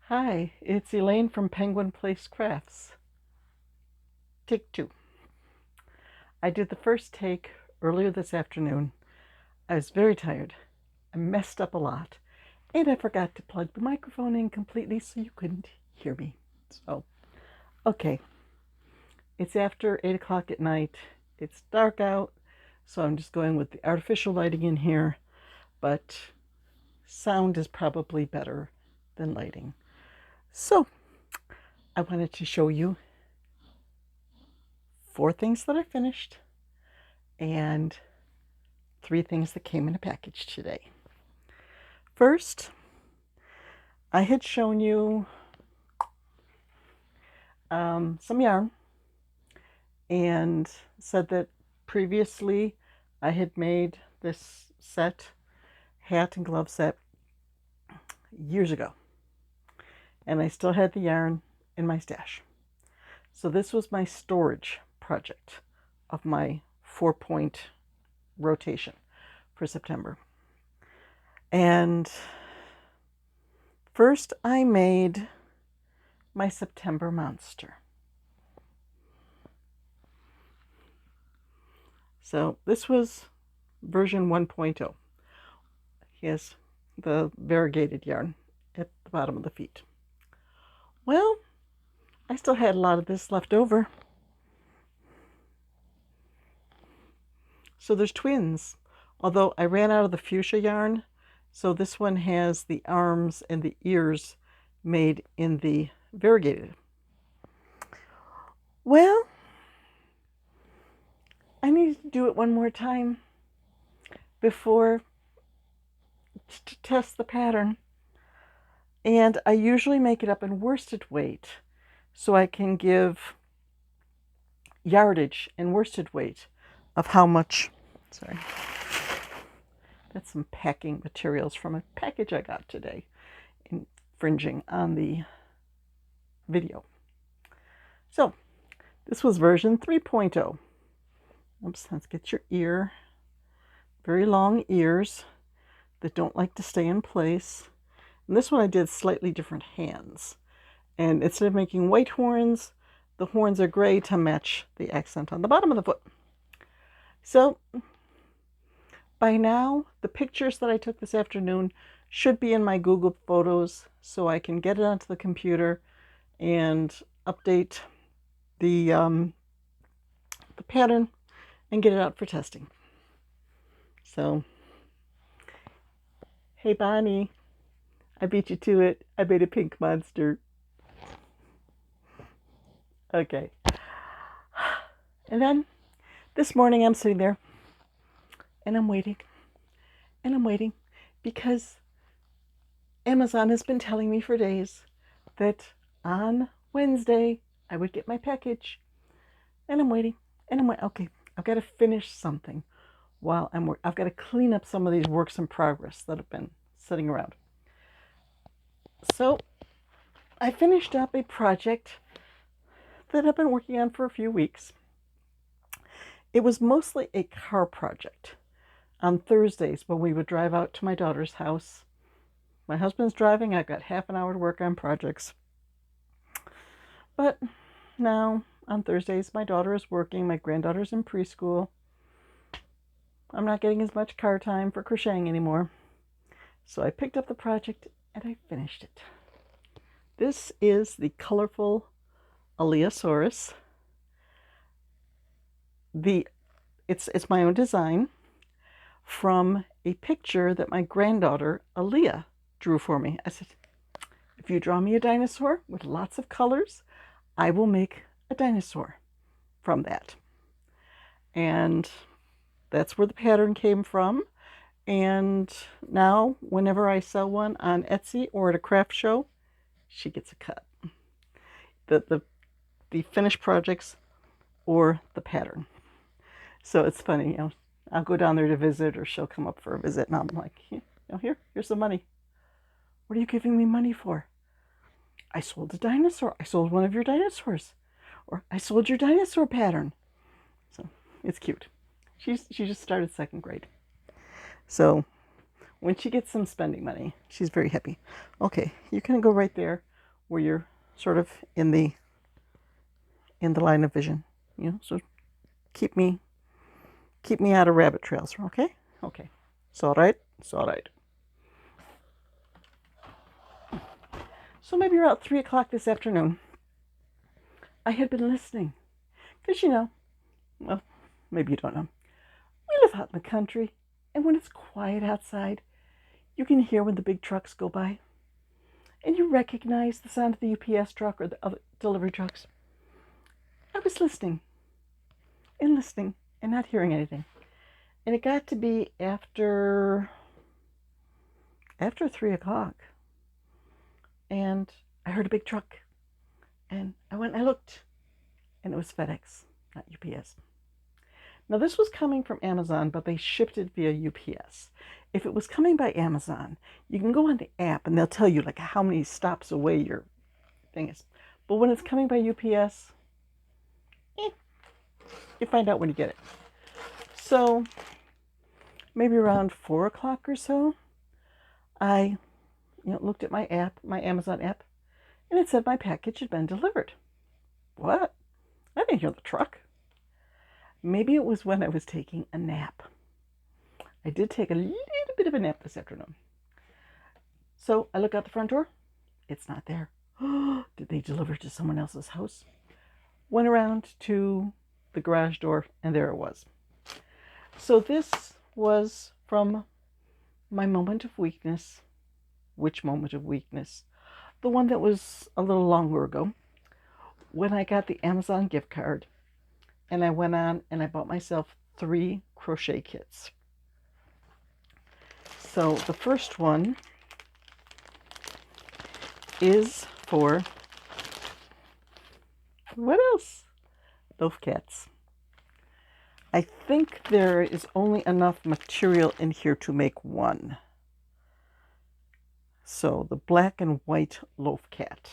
Hi, it's Elaine from Penguin Place Crafts. Take two. I did the first take earlier this afternoon. I was very tired. I messed up a lot. And I forgot to plug the microphone in completely so you couldn't hear me. So, okay. It's after 8 o'clock at night. It's dark out. So I'm just going with the artificial lighting in here. But sound is probably better than lighting. So, I wanted to show you 4 things that I finished and 3 things that came in a package today. First, I had shown you some yarn and said that previously I had made this set, hat and glove set, years ago. And I still had the yarn in my stash. So this was my storage project of my 4-point rotation for September. And first I made my September monster. So this was version 1.0. He has the variegated yarn at the bottom of the feet. Well, I still had a lot of this left over. So there's twins, although I ran out of the fuchsia yarn, so this one has the arms and the ears made in the variegated. Well, I need to do it one more time before to test the pattern. And I usually make it up in worsted weight so I can give yardage and worsted weight of how much. Sorry, that's some packing materials from a package I got today, infringing on the video. So this was version 3.0. Oops, let's get your ear. Very long ears that don't like to stay in place. And this one I did slightly different hands. And instead of making white horns, the horns are gray to match the accent on the bottom of the foot. So by now, the pictures that I took this afternoon should be in my Google Photos so I can get it onto the computer and update the pattern and get it out for testing. So, hey Bonnie, I beat you to it. I made a pink monster. Okay. And then this morning I'm sitting there and I'm waiting because Amazon has been telling me for days that on Wednesday I would get my package. And I'm waiting and I'm like, okay, I've got to finish something while I'm working. I've got to clean up some of these works in progress that have been sitting around. So I finished up a project that I've been working on for a few weeks. It was mostly a car project. On Thursdays, when we would drive out to my daughter's house, my husband's driving, I've got half an hour to work on projects. But now, on Thursdays, my daughter is working, my granddaughter's in preschool. I'm not getting as much car time for crocheting anymore. So I picked up the project and I finished it. This is the colorful Aliyasaurus. It's my own design from a picture that my granddaughter Aliyah drew for me. I said, if you draw me a dinosaur with lots of colors, I will make a dinosaur from that. And that's where the pattern came from. And now whenever I sell one on Etsy or at a craft show, she gets a cut. The finished projects or the pattern. So it's funny, you know, I'll go down there to visit or she'll come up for a visit and I'm like, here's the money. What are you giving me money for? I sold a dinosaur. I sold one of your dinosaurs. Or I sold your dinosaur pattern. So it's cute. She just started 2nd grade. So when she gets some spending money, she's very happy. Okay, you can go right there where you're sort of in the line of vision, so keep me out of rabbit trails, okay? Okay. It's all right. It's all right. So maybe around 3 o'clock this afternoon, I had been listening. Because, well, maybe you don't know. We live out in the country, and when it's quiet outside, you can hear when the big trucks go by. And you recognize the sound of the UPS truck or the other delivery trucks. I was listening and not hearing anything. And it got to be after 3 o'clock. And I heard a big truck. And I went and I looked. And it was FedEx, not UPS. Now this was coming from Amazon, but they shipped it via UPS. If it was coming by Amazon, you can go on the app and they'll tell you like how many stops away your thing is. But when it's coming by UPS, you find out when you get it. So maybe around 4 o'clock or so, I looked at my app, my Amazon app, and it said my package had been delivered. What? I didn't hear the truck. Maybe it was when I was taking a nap. I did take a little bit of a nap this afternoon. So I look out the front door. It's not there. Did they deliver to someone else's house? Went around to the garage door, and there it was. So this was from my moment of weakness. Which moment of weakness? The one that was a little longer ago, when I got the Amazon gift card, and I went on and I bought myself 3 crochet kits. So the first one is for, what else? Loaf Cats. I think there is only enough material in here to make one. So the black and white Loaf Cat.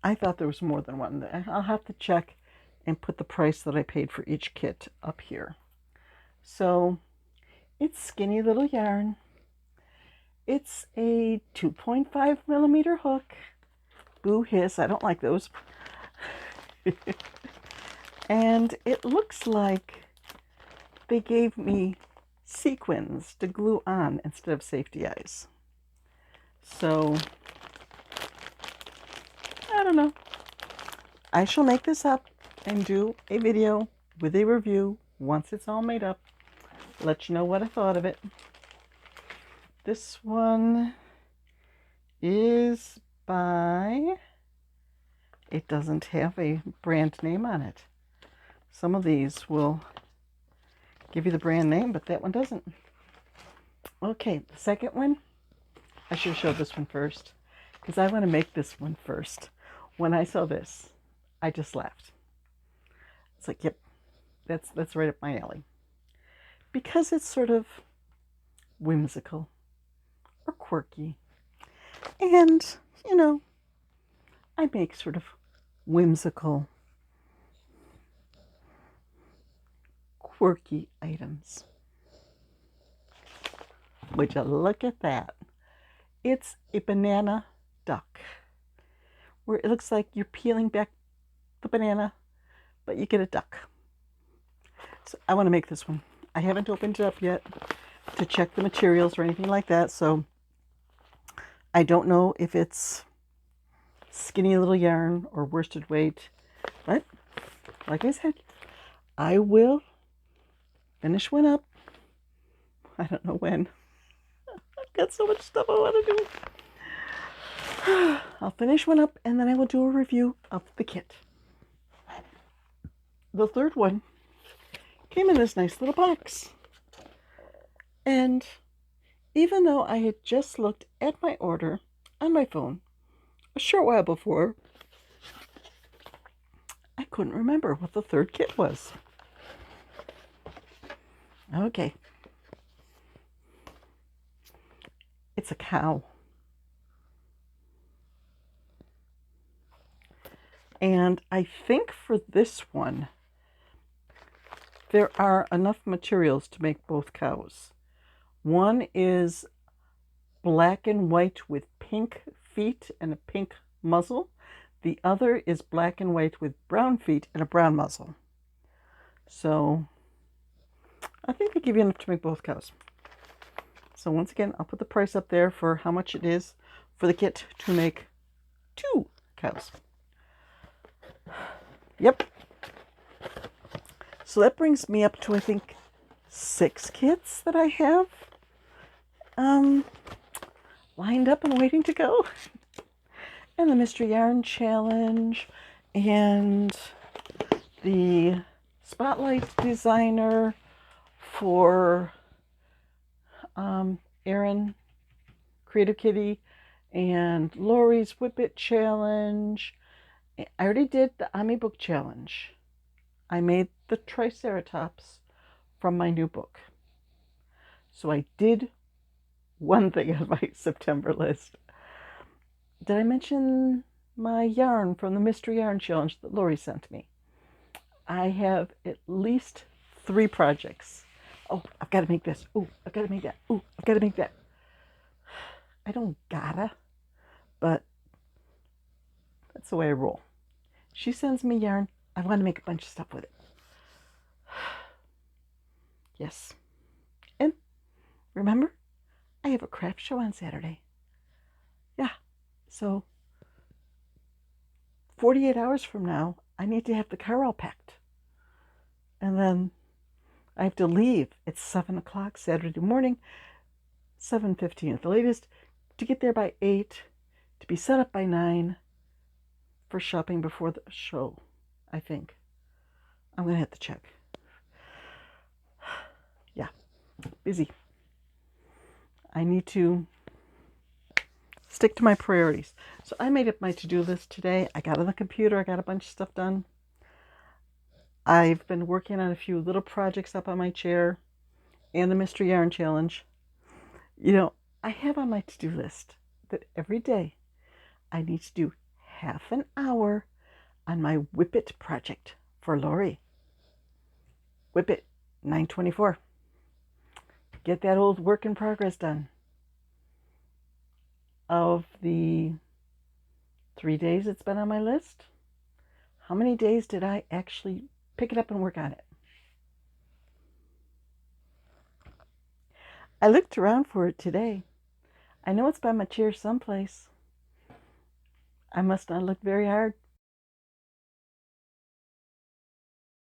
I thought there was more than one. I'll have to check and put the price that I paid for each kit up here. So it's skinny little yarn. It's a 2.5 millimeter hook. Boo hiss, I don't like those. And it looks like they gave me sequins to glue on instead of safety eyes. So, I don't know. I shall make this up and do a video with a review once it's all made up. Let you know what I thought of it. This one is by, it doesn't have a brand name on it. Some of these will give you the brand name, but that one doesn't. Okay, the second one, I should have showed this one first, because I want to make this one first. When I saw this, I just laughed. It's like, yep, that's right up my alley. Because it's sort of whimsical or quirky. And, I make sort of whimsical, quirky items. Would you look at that? It's a banana duck, where it looks like you're peeling back the banana, but you get a duck. So I want to make this one. I haven't opened it up yet to check the materials or anything like that, so I don't know if it's skinny little yarn or worsted weight, but like I said, I will finish one up. I don't know when. I've got so much stuff I want to do. I'll finish one up and then I will do a review of the kit. The third one came in this nice little box. And even though I had just looked at my order on my phone a short while before, I couldn't remember what the third kit was. Okay. It's a cow. And I think for this one, there are enough materials to make both cows. One is black and white with pink feet and a pink muzzle. The other is black and white with brown feet and a brown muzzle. So I think they give you enough to make both cows. So once again, I'll put the price up there for how much it is for the kit to make 2 cows. Yep. So that brings me up to, I think, 6 kits that I have lined up and waiting to go. And the Mystery Yarn Challenge and the Spotlight Designer for Erin, Creative Kitty, and Lori's Whip It Challenge. I already did the Ami Book Challenge. I made the Triceratops from my new book. So I did one thing on my September list. Did I mention my yarn from the Mystery Yarn Challenge that Lori sent me? I have at least 3 projects. Oh, I've got to make this. Oh, I've got to make that. Oh, I've got to make that. I don't gotta, but that's the way I roll. She sends me yarn. I want to make a bunch of stuff with it. Yes. And remember, I have a craft show on Saturday. Yeah. So 48 hours from now, I need to have the car all packed. And then I have to leave at 7 o'clock Saturday morning, 7:15 at the latest, to get there by 8, to be set up by 9 for shopping before the show, I think. I'm going to have to check. Yeah, busy. I need to stick to my priorities. So I made up my to-do list today. I got on the computer. I got a bunch of stuff done. I've been working on a few little projects up on my chair and the Mystery Yarn Challenge. You know, I have on my to-do list that every day I need to do half an hour on my Whip It project for Lori. Whip It 924. Get that old work in progress done. Of the 3 days it's been on my list, how many days did I actually pick it up and work on it? I looked around for it today. I know it's by my chair someplace. I must not look very hard.